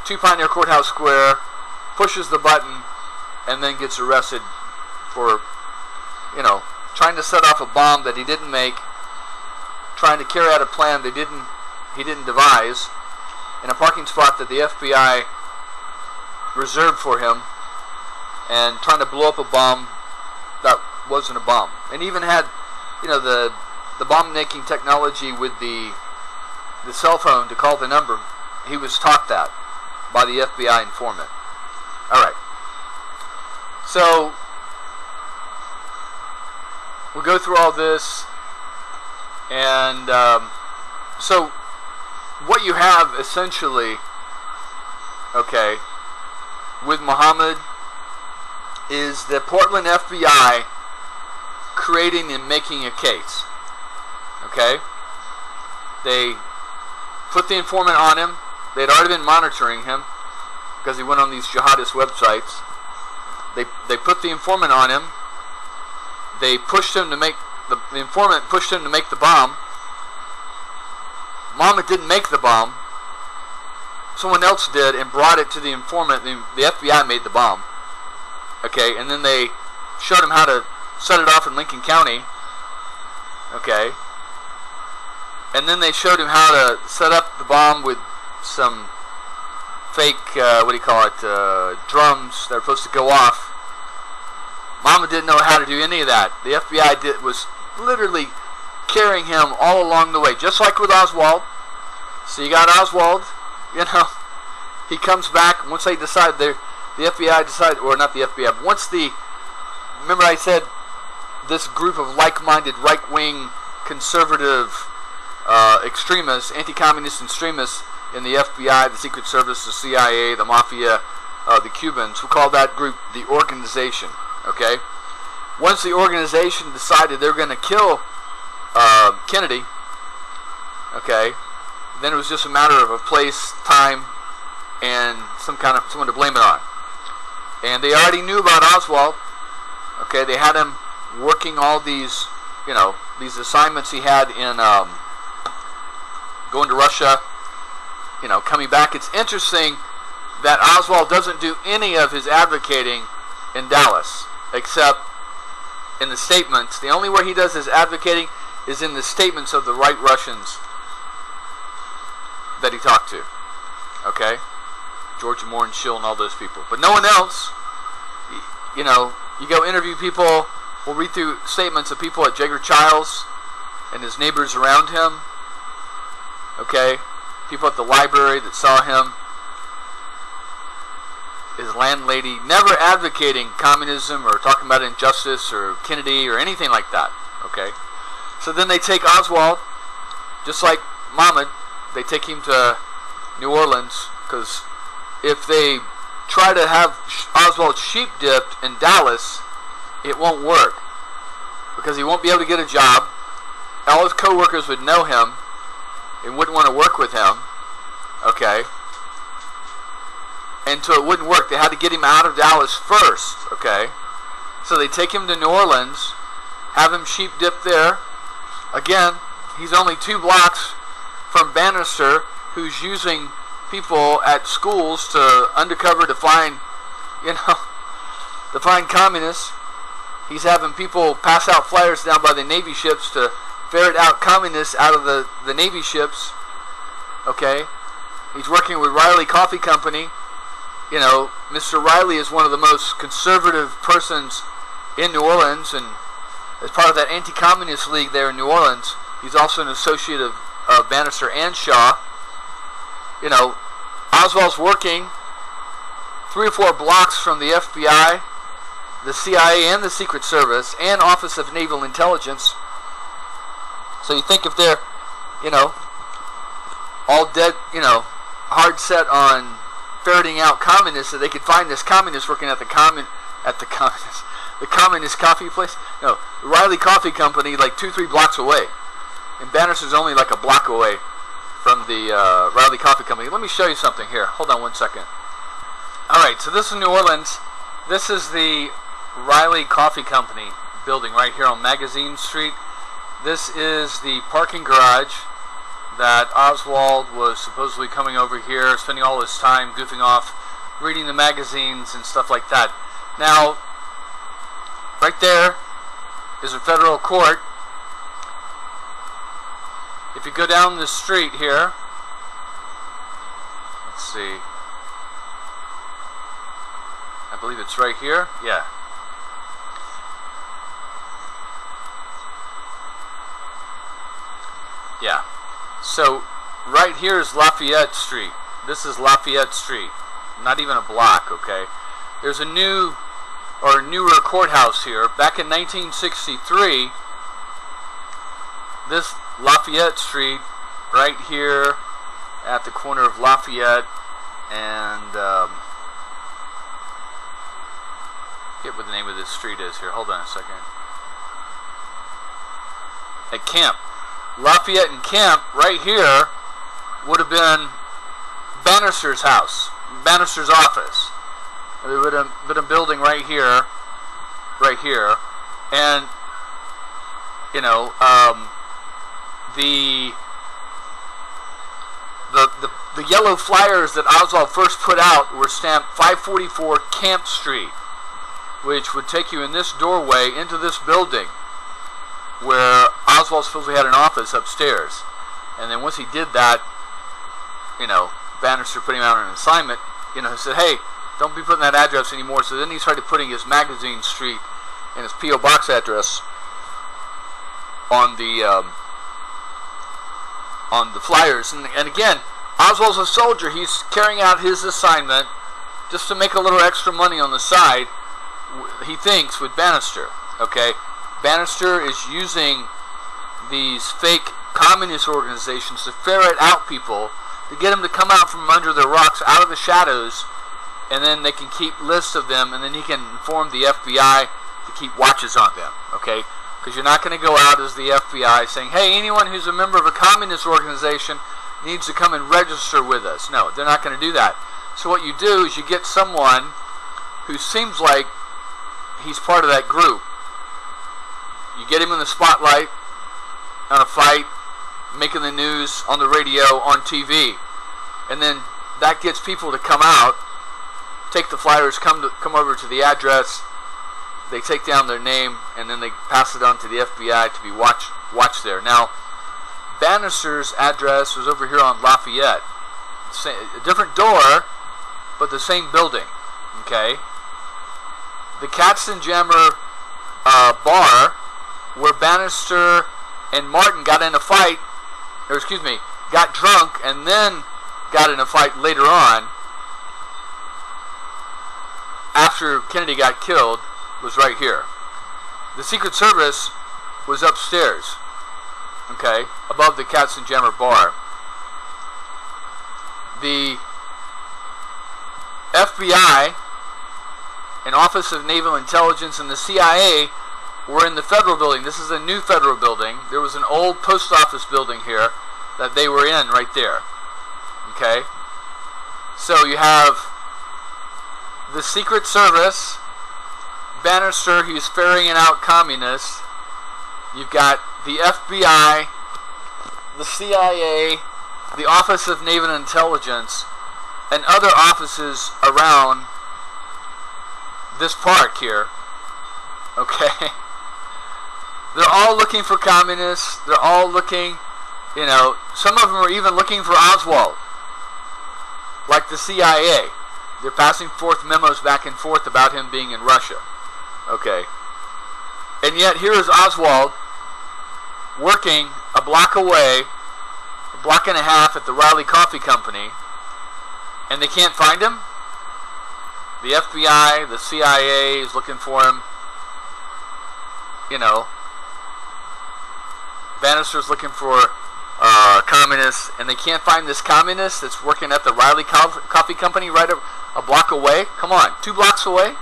to Pioneer Courthouse Square, pushes the button, and then gets arrested for, you know, trying to set off a bomb that he didn't make, trying to carry out a plan that he didn't devise, in a parking spot that the FBI reserved for him, and trying to blow up a bomb that wasn't a bomb. And even had, you know, the bomb-making technology with the cell phone to call the number. He was taught that by the FBI informant. Alright. So, we'll go through all this, and so what you have essentially, okay, with Muhammad is the Portland FBI creating and making a case. Okay? They put the informant on him. They had already been monitoring him because he went on these jihadist websites. They put the informant on him. They pushed him to make the informant pushed him to make the bomb. Muhammad didn't make the bomb. Someone else did and brought it to the informant. The FBI made the bomb. Okay, and then they showed him how to set it off in Lincoln County. Okay. And then they showed him how to set up the bomb with some fake, drums that are supposed to go off. Muhammad didn't know how to do any of that. The FBI was literally carrying him all along the way, just like with Oswald. So you got Oswald, you know, he comes back, once they decide, the FBI decided, or not the FBI, but once remember I said this group of like-minded, right-wing, conservative extremists, anti-communist extremists in the FBI, the Secret Service, the CIA, the Mafia, the Cubans, who call that group the organization. Okay? Once the organization decided they were going to kill Kennedy, okay, then it was just a matter of a place, time, and someone to blame it on. And they already knew about Oswald. Okay, they had him working all these, you know, these assignments he had in going to Russia, you know, coming back. It's interesting that Oswald doesn't do any of his advocating in Dallas, except in the statements. The only where he does his advocating is in the statements of the right Russians that he talked to. Okay? George Moore, Schill, and all those people. But no one else. You know, you go interview people, we'll read through statements of people at Jager Childs and his neighbors around him. Okay? People at the library that saw him. his landlady, never advocating communism or talking about injustice or Kennedy or anything like that. Okay, so then they take Oswald, just like Muhammad, they take him to New Orleans, because if they try to have Oswald sheep dipped in Dallas, it won't work, because he won't be able to get a job. All his co-workers would know him and wouldn't want to work with him. Okay, and so it wouldn't work. They had to get him out of Dallas first. Okay, so they take him to New Orleans, have him sheep dipped there. Again, he's only 2 blocks from Bannister, who's using people at schools to undercover to find, to find communists. He's having people pass out flyers down by the Navy ships to ferret out communists out of the Navy ships. Okay, he's working with Riley Coffee Company. Mr. Riley is one of the most conservative persons in New Orleans, and as part of that anti-communist league there in New Orleans, he's also an associate of Bannister and Shaw. Oswald's working 3 or 4 blocks from the FBI, the CIA, and the Secret Service, and Office of Naval Intelligence. So you think if they're, all dead, hard set on ferreting out communists, that they could find this communist working at the communist coffee place? No, the Riley Coffee Company, like 2-3 blocks away, and Bannister's only like a block away from the Riley Coffee Company. Let me show you something here. Hold on one second. Alright, so this is New Orleans. This is the Riley Coffee Company building right here on Magazine Street. This is the parking garage that Oswald was supposedly coming over here, spending all his time goofing off, reading the magazines and stuff like that. Now, right there is a federal court. If you go down the street here, let's see, I believe it's right here, yeah. Yeah, so right here is Lafayette Street. This is Lafayette Street, not even a block, okay? There's a newer courthouse here. Back in 1963, this Lafayette Street, right here at the corner of Lafayette and, forget what the name of this street is here. Hold on a second. At Camp. Lafayette and Camp, right here, would have been Bannister's house, Bannister's office. There would have been a building right here, and the yellow flyers that Oswald first put out were stamped 544 Camp Street, which would take you in this doorway into this building, where Oswald supposedly had an office upstairs. And then once he did that, Bannister put him out on an assignment, he said, hey, don't be putting that address anymore. So then he started putting his Magazine Street and his P.O. Box address on the flyers. And again, Oswald's a soldier. He's carrying out his assignment just to make a little extra money on the side, he thinks, with Bannister. Okay? Bannister is using these fake communist organizations to ferret out people, to get them to come out from under the rocks, out of the shadows, and then they can keep lists of them, and then he can inform the FBI to keep watches on them, okay? Because you're not going to go out as the FBI saying, hey, anyone who's a member of a communist organization needs to come and register with us. No, they're not going to do that. So what you do is you get someone who seems like he's part of that group. You get him in the spotlight on a fight, making the news on the radio, on TV, and then that gets people to come out, take the flyers, come over to the address, they take down their name, and then they pass it on to the FBI to be watched there. Now, Bannister's address was over here on Lafayette. A different door, but the same building. Okay? The Katzenjammer bar, where Bannister and Martin got in a fight, got drunk and then got in a fight later on. after Kennedy got killed was right here. The Secret Service was upstairs, okay, above the Katzenjammer bar. The FBI and Office of Naval Intelligence and the CIA were in the federal building. This is a new federal building. There was an old post office building here that they were in right there. Okay? So you have the Secret Service, Bannister, he's ferrying out communists. You've got the FBI, the CIA, the Office of Naval Intelligence, and other offices around this park here. Okay? They're all looking for communists. They're all looking, you know, some of them are even looking for Oswald. Like the CIA. They're passing forth memos back and forth about him being in Russia. Okay. And yet here is Oswald working a block away, a block and a half at the Riley Coffee Company, and they can't find him? The FBI, the CIA is looking for him. You know, Bannister's looking for communists, and they can't find this communist that's working at the Riley Coffee Company right a block away? Come on, 2 blocks away?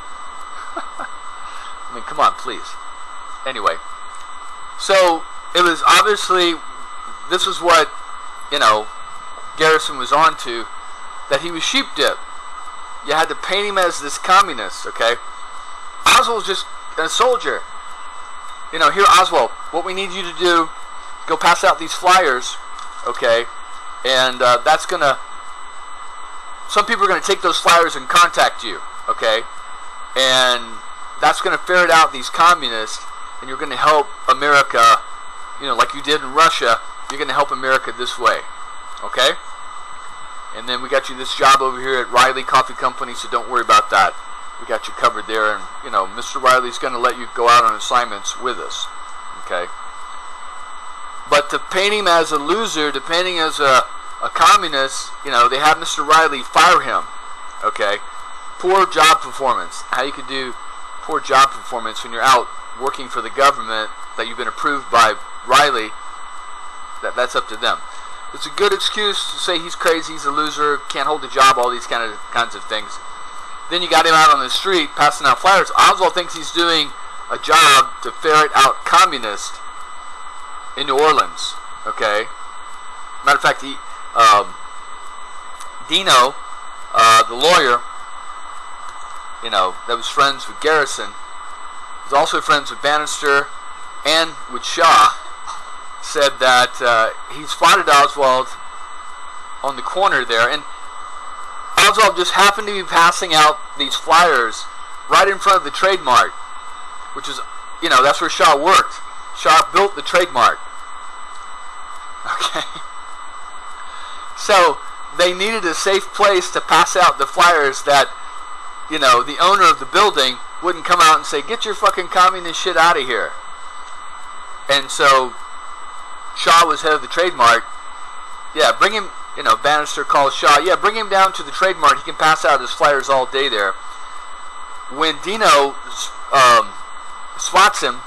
I mean, come on, please. Anyway, so it was obviously, this is what, you know, Garrison was on to, that he was sheep dipped. You had to paint him as this communist, okay? Oswald's just a soldier. You know, here, Oswald, what we need you to do, go pass out these flyers, okay? And that's going to, some people are going to take those flyers and contact you, okay? And that's going to ferret out these communists, and you're going to help America, you know, like you did in Russia. You're going to help America this way, okay? And then we got you this job over here at Riley Coffee Company, so don't worry about that. We got you covered there, and, you know, Mr. Riley's going to let you go out on assignments with us, okay? But to paint him as a loser, to paint him as a communist, you know, they have Mr. Riley fire him, okay? Poor job performance. How you could do poor job performance when you're out working for the government that you've been approved by Riley, that's up to them. It's a good excuse to say he's crazy, he's a loser, can't hold a job, all these kinds of things. Then you got him out on the street passing out flyers. Oswald thinks he's doing a job to ferret out communists in New Orleans. Okay? Matter of fact, Dino, the lawyer, you know, that was friends with Garrison, was also friends with Bannister and with Shaw, said that he spotted Oswald on the corner there, and Oswald just happened to be passing out these flyers right in front of the trademark, which is, you know, that's where Shaw worked. Shaw built the trademark. Okay. So they needed a safe place to pass out the flyers that, you know, the owner of the building wouldn't come out and say, get your fucking communist shit out of here. And so Shaw was head of the trademark. Yeah, bring him, you know, Bannister calls Shaw. Yeah, bring him down to the trademark. He can pass out his flyers all day there. When Dino spots him,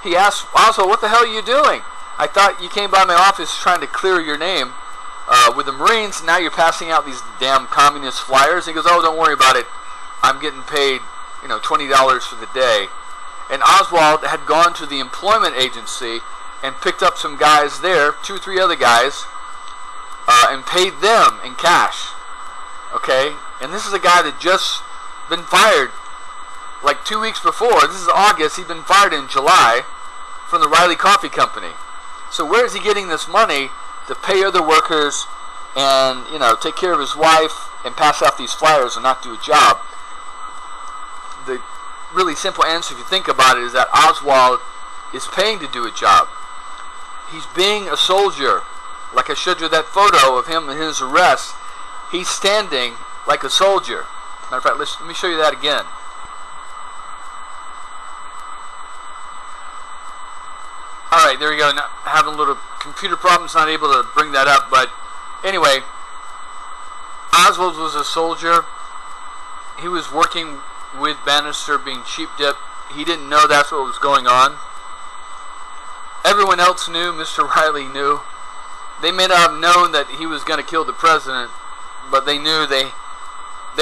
he asks, Oswald, what the hell are you doing? I thought you came by my office trying to clear your name with the Marines, and now you're passing out these damn communist flyers. He goes, oh, don't worry about it. I'm getting paid, you know, $20 for the day. And Oswald had gone to the employment agency and picked up some guys there, 2 or 3 other guys, and paid them in cash. Okay? And this is a guy that just been fired like 2 weeks before. This is August. He'd been fired in July from the Riley Coffee Company. So where is he getting this money to pay other workers and, you know, take care of his wife and pass out these flyers and not do a job? The really simple answer, if you think about it, is that Oswald is paying to do a job. He's being a soldier. Like I showed you that photo of him in his arrest. He's standing like a soldier. Matter of fact, let me show you that again. Alright, there you go. Now, having a little computer problems, not able to bring that up. But anyway, Oswald was a soldier. he was working with Bannister, being sheep dipped. He didn't know that's what was going on. Everyone else knew. Mr. Riley knew. They may not have known that he was going to kill the president, but they knew. They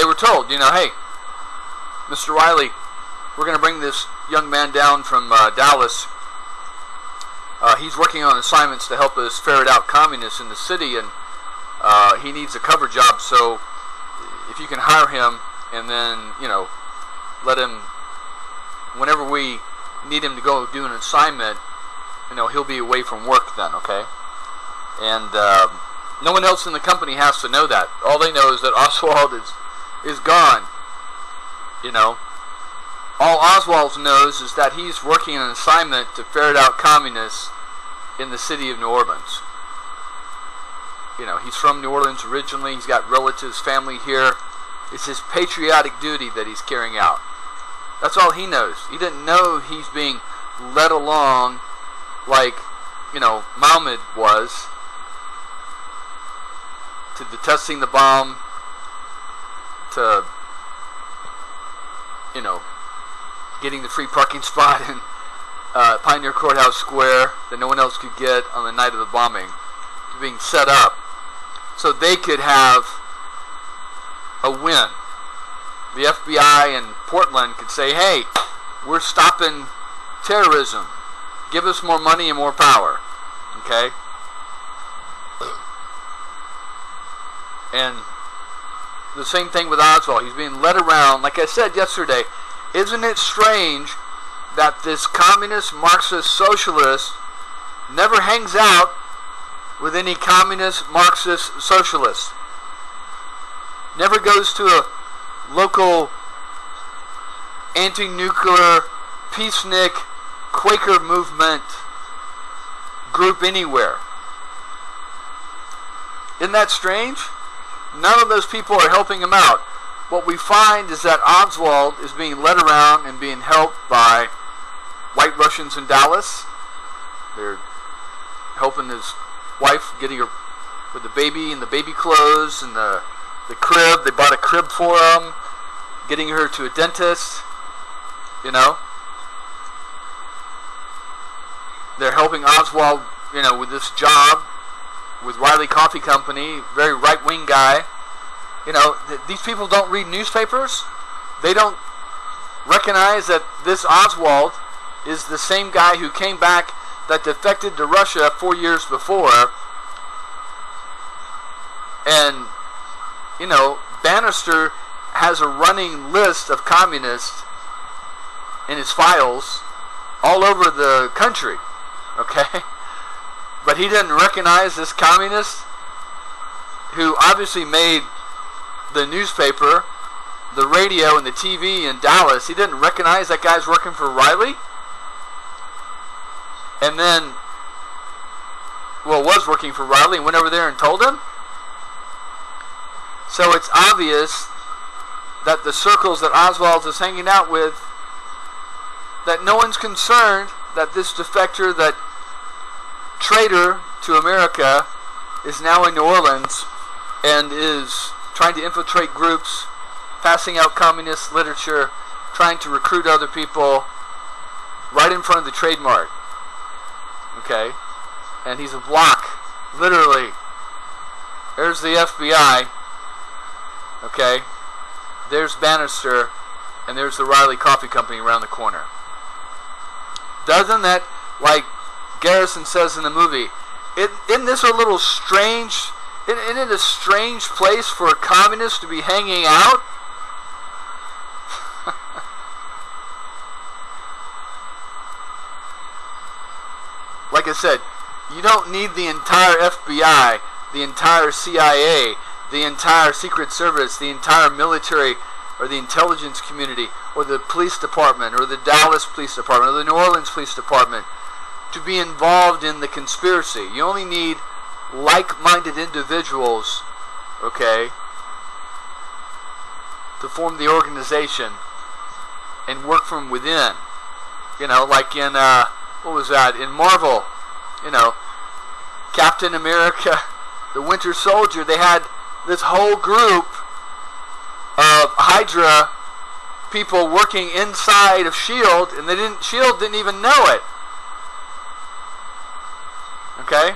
were told, hey, Mr. Riley, we're going to bring this young man down from Dallas. He's working on assignments to help us ferret out communists in the city, and he needs a cover job. So if you can hire him, and then let him, whenever we need him to go do an assignment, he'll be away from work then, okay? And no one else in the company has to know that. All they know is that Oswald is gone. All Oswald knows is that he's working an assignment to ferret out communists in the city of New Orleans. He's from New Orleans originally. He's got relatives, family here. It's his patriotic duty that he's carrying out. That's all he knows. He didn't know he's being led along like, Muhammad was, to the testing the bomb, to, getting the free parking spot in Pioneer Courthouse Square that no one else could get on the night of the bombing, to being set up so they could have a win. The FBI in Portland could say, hey, we're stopping terrorism. Give us more money and more power. Okay? And the same thing with Oswald. He's being led around. Like I said yesterday, isn't it strange that this communist, Marxist, socialist never hangs out with any communist, Marxist, socialist? Never goes to a local anti-nuclear, peacenik, Quaker movement group anywhere. Isn't that strange? None of those people are helping him out. What we find is that Oswald is being led around and being helped by white Russians in Dallas. They're helping his wife, getting her with the baby and the baby clothes and the crib. They bought a crib for him, getting her to a dentist, They're helping Oswald, with this job with Riley Coffee Company, very right-wing guy. These people don't read newspapers. They don't recognize that this Oswald is the same guy who came back, that defected to Russia 4 years before. And, Bannister has a running list of communists in his files all over the country. Okay? But he didn't recognize this communist who obviously made the newspaper, the radio, and the TV in Dallas. He didn't recognize that guy's working for Riley. And then, was working for Riley and went over there and told him. So it's obvious that the circles that Oswald is hanging out with, that no one's concerned that this defector, that traitor to America, is now in New Orleans and is trying to infiltrate groups, passing out communist literature, trying to recruit other people right in front of the trademark. Okay? And he's a block, literally. There's the FBI. Okay? There's Bannister, and there's the Riley Coffee Company around the corner. Doesn't that, like Garrison says in the movie, isn't this a little strange? Isn't it a strange place for a communist to be hanging out? Like I said, you don't need the entire FBI, the entire CIA, the entire Secret Service, the entire military, or the intelligence community, or the police department, or the Dallas Police Department, or the New Orleans Police Department to be involved in the conspiracy. You only need like-minded individuals, okay, to form the organization and work from within. Like in, what was that? In Marvel, Captain America, the Winter Soldier, they had this whole group of Hydra people working inside of S.H.I.E.L.D. and S.H.I.E.L.D. didn't even know it. Okay?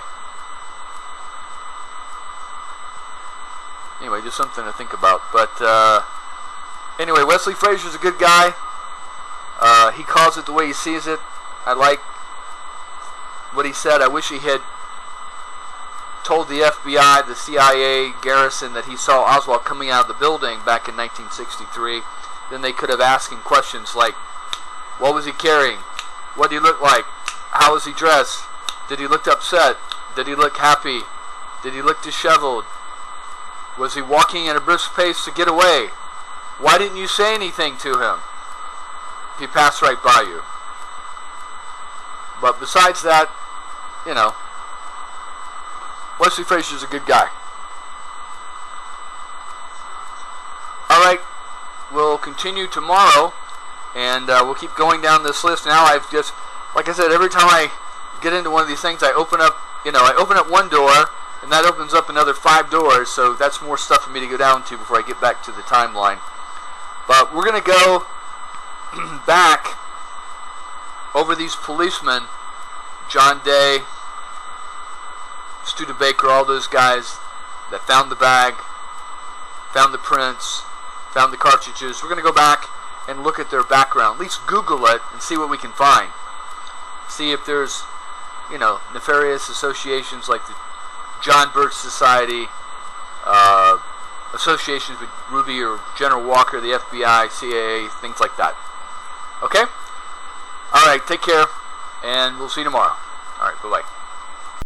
Anyway, just something to think about. But anyway, Wesley Frazier's a good guy. He calls it the way he sees it. I like what he said. I wish he had told the FBI, the CIA, Garrison that he saw Oswald coming out of the building back in 1963. Then they could have asked him questions like, what was he carrying? What did he look like? How was he dressed? Did he look upset? Did he look happy? Did he look disheveled? Was he walking at a brisk pace to get away? Why didn't you say anything to him? He passed right by you. But besides that, you know, Wesley Frazier's a good guy. Alright, we'll continue tomorrow, and we'll keep going down this list. Now I've just, like I said, every time I get into one of these things, I open up one door, and that opens up another 5 doors, so that's more stuff for me to go down to before I get back to the timeline. But we're going to go back over these policemen, John Day, Studebaker, all those guys that found the bag, found the prints, found the cartridges. We're going to go back and look at their background, at least Google it and see what we can find. See if there's, you know, nefarious associations like the John Birch Society, associations with Ruby or General Walker, the FBI, CIA, things like that. Okay? Alright, take care, and we'll see you tomorrow. Alright, bye-bye.